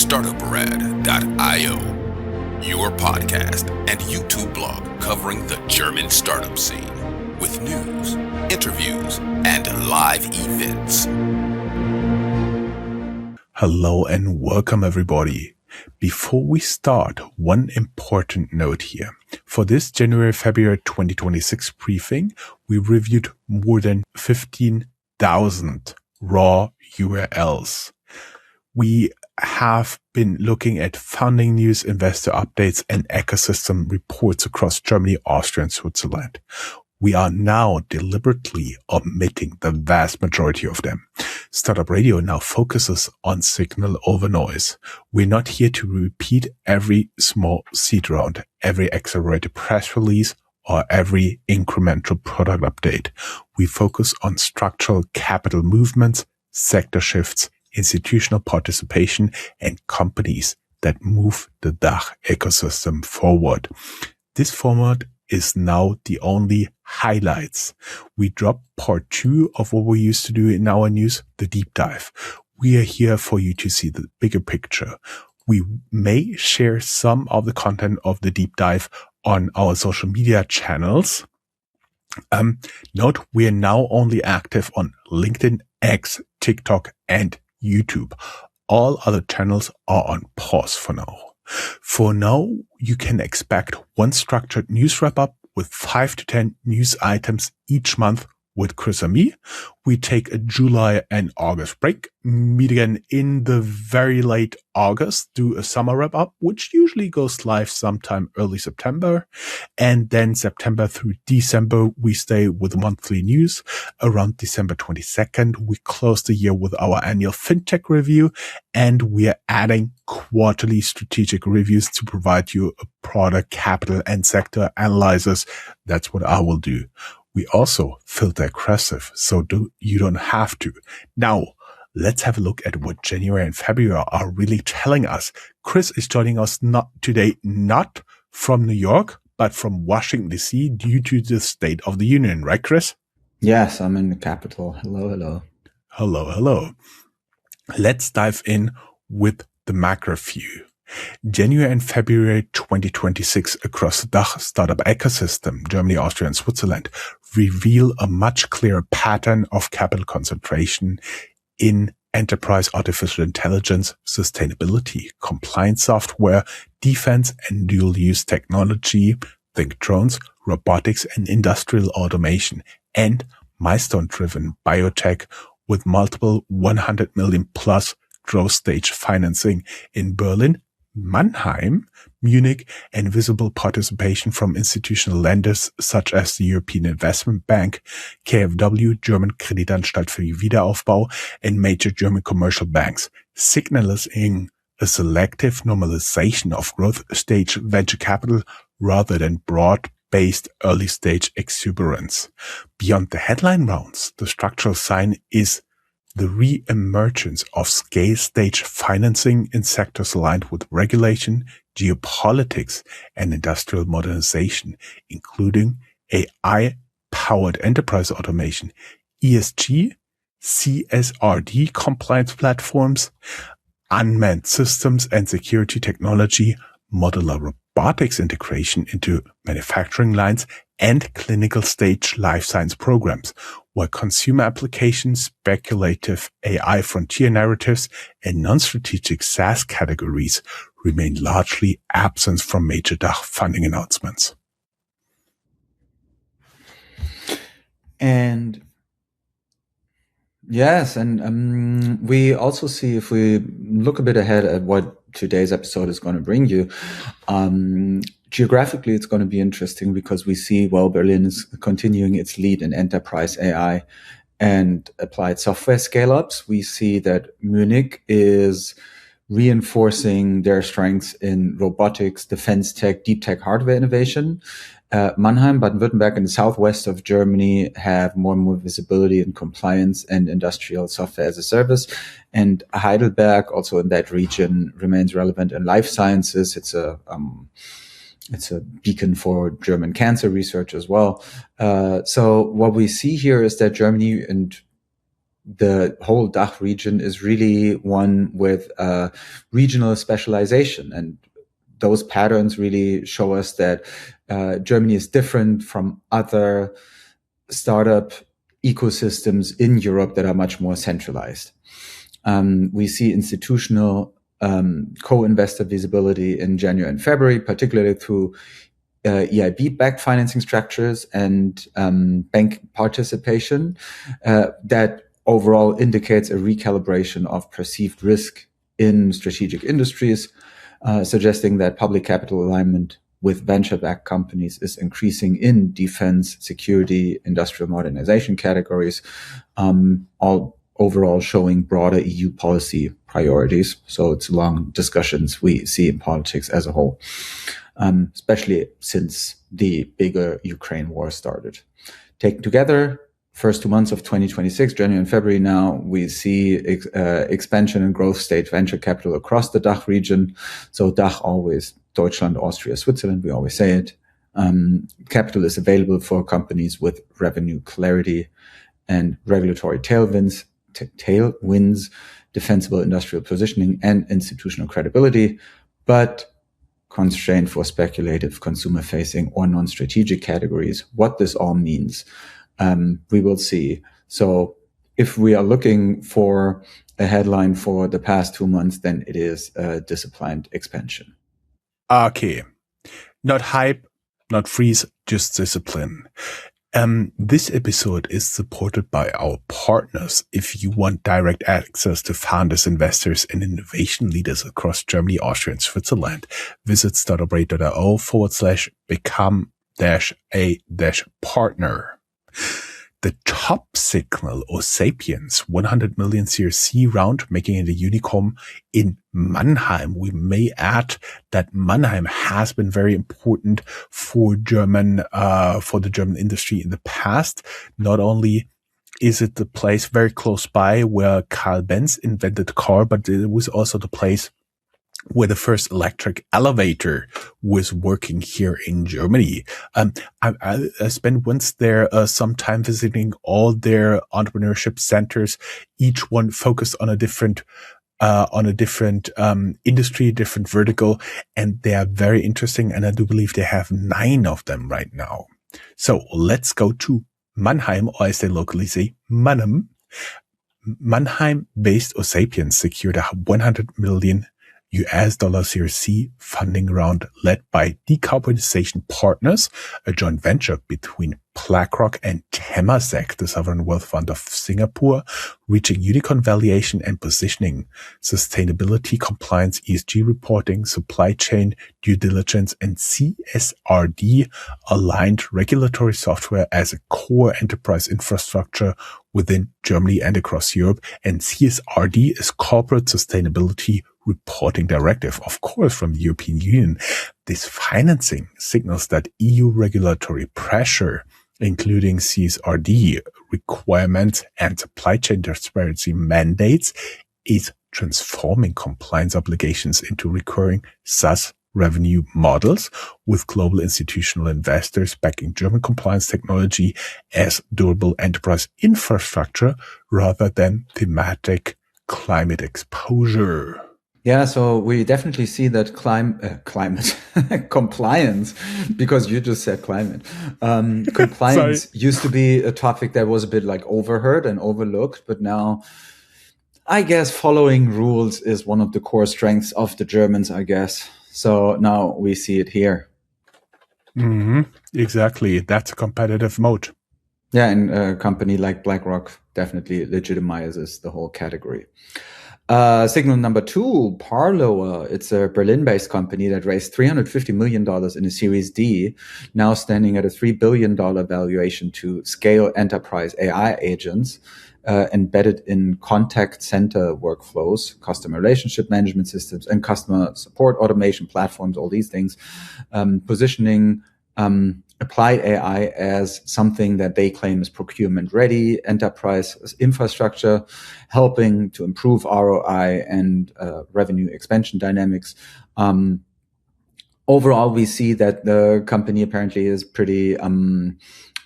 Startuprad.io, your podcast and YouTube blog covering the German startup scene with news, interviews, and live events. Hello and welcome everybody. Before we start, one important note here. For this January-February 2026 briefing, we reviewed more than 15,000 raw URLs. We have been looking at funding news, investor updates, and ecosystem reports across Germany, Austria, and Switzerland. We are now deliberately omitting the vast majority of them. Startup Radio now focuses on signal over noise. We're not here to repeat every small seed round, every accelerated press release, or every incremental product update. We focus on structural capital movements, sector shifts, institutional participation, and companies that move the DACH ecosystem forward. This format is now the only highlights. We drop part 2 of what we used to do in our news, the deep dive. We are here for you to see the bigger picture. We may share some of the content of the deep dive on our social media channels. Note, we are now only active on LinkedIn, X, TikTok, and YouTube. All other channels are on pause for now. For now, you can expect one structured news wrap-up with 5 to 10 news items each month with Chris and me. We take a July and August break, meet again in the very late August, do a summer wrap-up, which usually goes live sometime early September. And then September through December, we stay with monthly news. Around December 22nd, we close the year with our annual FinTech review, and we are adding quarterly strategic reviews to provide you a broader capital and sector analysis. That's what I will do. We also filter aggressive, so you don't have to. Now, let's have a look at what January and February are really telling us. Chris is joining us not from New York, but from Washington, D.C. due to the State of the Union, right, Chris? Yes, I'm in the capital. Hello. Let's dive in with the macro view. January and February 2026 across the DACH startup ecosystem, Germany, Austria, and Switzerland, reveal a much clearer pattern of capital concentration in enterprise artificial intelligence, sustainability, compliance software, defense and dual-use technology, think drones, robotics and industrial automation, and milestone-driven biotech with multiple 100 million plus growth stage financing in Berlin, Mannheim, Munich, and visible participation from institutional lenders such as the European Investment Bank, KfW, German Kreditanstalt für Wiederaufbau, and major German commercial banks, signaling a selective normalization of growth stage venture capital rather than broad-based early-stage exuberance. Beyond the headline rounds, the structural sign is the re-emergence of scale-stage financing in sectors aligned with regulation, geopolitics, and industrial modernization, including AI-powered enterprise automation, ESG, CSRD compliance platforms, unmanned systems and security technology, modular robotics integration into manufacturing lines, and clinical stage life science programs, while consumer applications, speculative AI frontier narratives, and non-strategic SaaS categories remain largely absent from major DACH funding announcements. And yes, we also see, if we look a bit ahead at what today's episode is going to bring you, geographically, it's going to be interesting because we see, Berlin is continuing its lead in enterprise AI and applied software scale-ups. We see that Munich is reinforcing their strengths in robotics, defense tech, deep tech hardware innovation. Mannheim, Baden-Württemberg, and the southwest of Germany have more and more visibility in compliance and industrial software as a service. And Heidelberg, also in that region, remains relevant in life sciences. It's a beacon for German cancer research as well. So what we see here is that Germany and the whole DACH region is really one with regional specialization. And those patterns really show us that Germany is different from other startup ecosystems in Europe that are much more centralized. We see institutional co-investor visibility in January and February, particularly through EIB-backed financing structures and bank participation that overall indicates a recalibration of perceived risk in strategic industries, suggesting that public capital alignment with venture-backed companies is increasing in defense, security, industrial modernization categories, all overall showing broader EU policy priorities. So it's long discussions we see in politics as a whole, especially since the bigger Ukraine war started. Taken together, first 2 months of 2026, January and February now, we see expansion and growth stage venture capital across the DACH region. So DACH always, Deutschland, Austria, Switzerland, we always say it. Capital is available for companies with revenue clarity and regulatory tailwinds, defensible industrial positioning, and institutional credibility, but constrained for speculative, consumer-facing, or non-strategic categories. What this all means, we will see. So if we are looking for a headline for the past 2 months, then it is disciplined expansion. Okay. Not hype, not freeze, just discipline. This episode is supported by our partners. If you want direct access to founders, investors, and innovation leaders across Germany, Austria, and Switzerland, visit Startuprad.io/become-a-partner. The top signal or Sapiens 100 million Series C round, making it a unicorn in Mannheim. We may add that Mannheim has been very important for the German industry in the past. Not only is it the place very close by where Carl Benz invented the car, but it was also the place where the first electric elevator was working here in Germany. I spent once there some time visiting all their entrepreneurship centers, each one focused on a different industry, different vertical, and they are very interesting. And I do believe they have 9 of them right now. So let's go to Mannheim, or I say locally say Mannheim. Mannheim-based Sapiens secured a $100 million Series C funding round led by Decarbonization Partners, a joint venture between BlackRock and Temasek, the sovereign wealth fund of Singapore, reaching unicorn valuation and positioning, sustainability, compliance, ESG reporting, supply chain due diligence, and CSRD aligned regulatory software as a core enterprise infrastructure within Germany and across Europe. And CSRD is Corporate Sustainability Reporting Directive, of course, from the European Union. This financing signals that EU regulatory pressure, including CSRD requirements and supply chain transparency mandates, is transforming compliance obligations into recurring SaaS revenue models, with global institutional investors backing German compliance technology as durable enterprise infrastructure rather than thematic climate exposure. Yeah, so we definitely see that climate compliance, because you just said climate. Compliance used to be a topic that was a bit like overheard and overlooked, but now I guess following rules is one of the core strengths of the Germans, I guess. So now we see it here. Mm-hmm. Exactly. That's a competitive moat. Yeah, and a company like BlackRock definitely legitimizes the whole category. Signal number 2, Parloa. It's a Berlin-based company that raised $350 million in a Series D, now standing at a $3 billion valuation to scale enterprise AI agents embedded in contact center workflows, customer relationship management systems, and customer support automation platforms, all these things, positioning applied AI as something that they claim is procurement-ready enterprise infrastructure, helping to improve ROI and revenue expansion dynamics. Overall, we see that the company apparently is pretty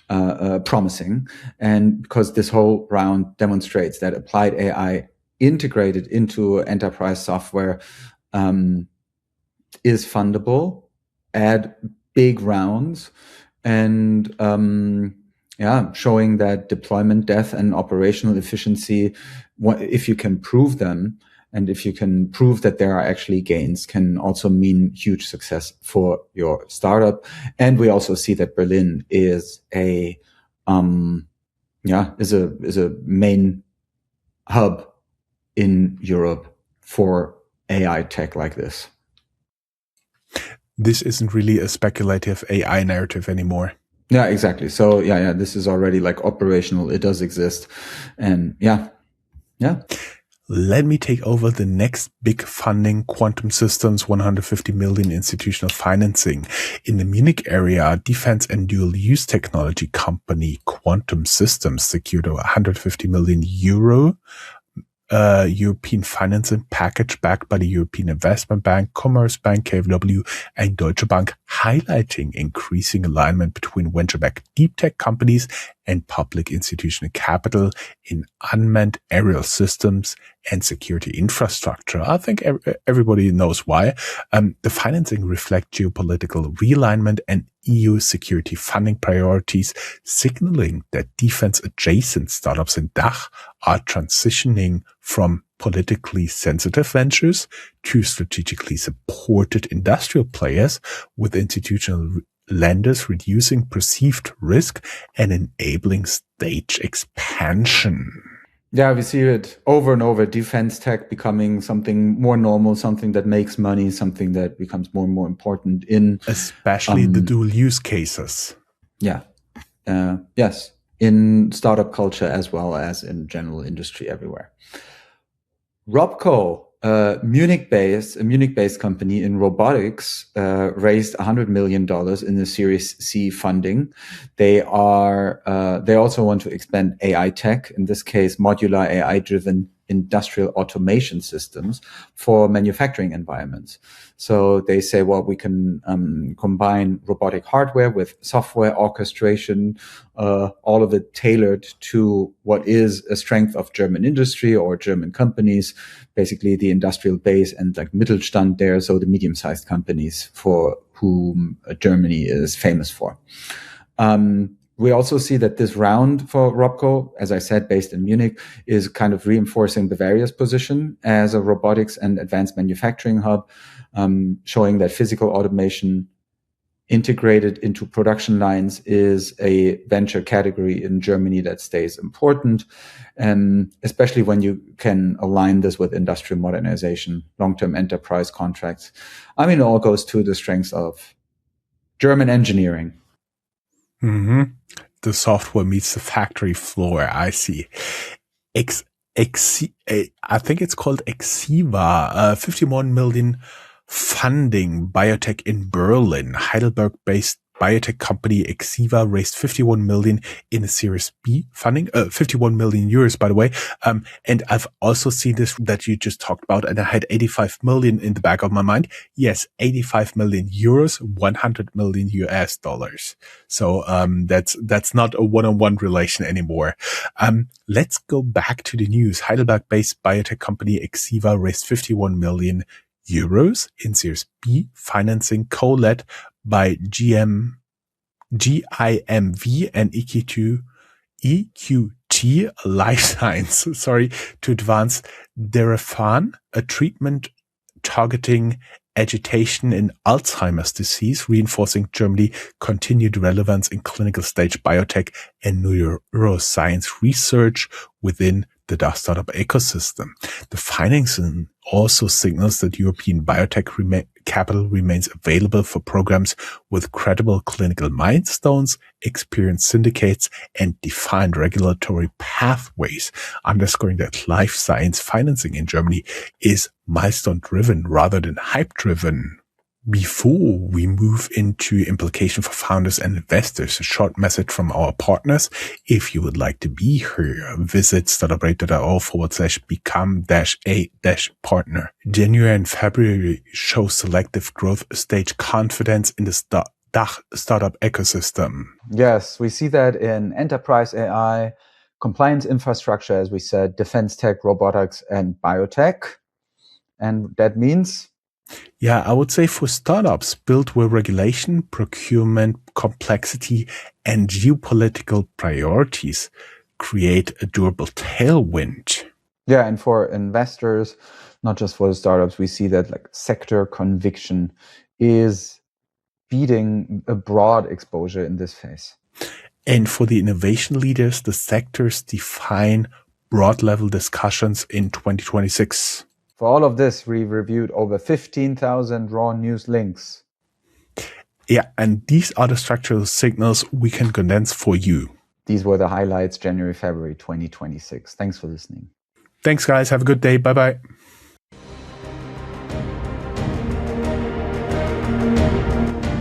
promising. And because this whole round demonstrates that applied AI integrated into enterprise software is fundable at big rounds, and showing that deployment depth and operational efficiency, if you can prove them, and if you can prove that there are actually gains, can also mean huge success for your startup. And we also see that Berlin is a main hub in Europe for AI tech like this. This isn't really a speculative AI narrative anymore. Yeah, exactly. So this is already like operational. It does exist. And yeah. Let me take over the next big funding, Quantum Systems, 150 million institutional financing. In the Munich area, defense and dual use technology company Quantum Systems secured a 150 million euro European financing package backed by the European Investment Bank, Commerzbank, KfW, and Deutsche Bank, highlighting increasing alignment between venture-backed deep tech companies and public institutional capital in unmanned aerial systems and security infrastructure. I think everybody knows why. The financing reflects geopolitical realignment and EU security funding priorities, signaling that defense-adjacent startups in DACH are transitioning from politically sensitive ventures to strategically supported industrial players, with institutional lenders reducing perceived risk and enabling stage expansion. Yeah, we see it over and over. Defense tech becoming something more normal, something that makes money, something that becomes more and more important in... Especially the dual use cases. Yeah. Yes. In startup culture as well as in general industry everywhere. RobCo, a Munich-based company in robotics, raised $100 million in the Series C funding. They also want to expand AI tech, in this case, modular AI-driven industrial automation systems for manufacturing environments. So they say, well, we can combine robotic hardware with software orchestration, all of it tailored to what is a strength of German industry or German companies, basically the industrial base and like Mittelstand there, so the medium-sized companies for whom Germany is famous for. We also see that this round for RobCo, as I said, based in Munich, is kind of reinforcing Bavaria's position as a robotics and advanced manufacturing hub, showing that physical automation integrated into production lines is a venture category in Germany that stays important, and especially when you can align this with industrial modernization, long-term enterprise contracts. I mean, it all goes to the strengths of German engineering. Mm-hmm. The software meets the factory floor. I see. I think it's called Exiva, 51 million funding, biotech in Berlin. Heidelberg-based biotech company Exiva raised 51 million in a Series B funding, 51 million euros, by the way. And I've also seen this that you just talked about, and I had 85 million in the back of my mind. Yes, 85 million euros, 100 million US dollars. So, that's not a one-on-one relation anymore. Let's go back to the news. Heidelberg-based biotech company Exiva raised 51 million euros in Series B financing, co-led by GIMV and EQT Life Science, to advance Derafan, a treatment targeting agitation in Alzheimer's disease, reinforcing Germany's continued relevance in clinical stage biotech and neuroscience research within the DACH startup ecosystem. The financing also signals that European biotech capital remains available for programs with credible clinical milestones, experienced syndicates, and defined regulatory pathways, underscoring that life science financing in Germany is milestone-driven rather than hype-driven. Before we move into implication for founders and investors, a short message from our partners. If you would like to be here, visit Startuprad.io/become-a-partner. January and February show selective growth stage confidence in the DACH startup ecosystem? Yes, we see that in enterprise AI, compliance infrastructure, as we said, defense tech, robotics, and biotech. And that means? Yeah, I would say for startups built where regulation, procurement, complexity, and geopolitical priorities create a durable tailwind. Yeah, and for investors, not just for the startups, we see that like sector conviction is beating a broad exposure in this phase. And for the innovation leaders, the sectors define broad level discussions in 2026. For all of this, we reviewed over 15,000 raw news links. Yeah, and these are the structural signals we can condense for you. These were the highlights January, February 2026. Thanks for listening. Thanks, guys. Have a good day. Bye-bye.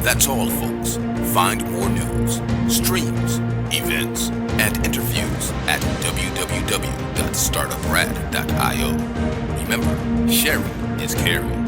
That's all, folks. Find more news, streams, events, and interviews at www.startuprad.io. Remember, sharing is caring.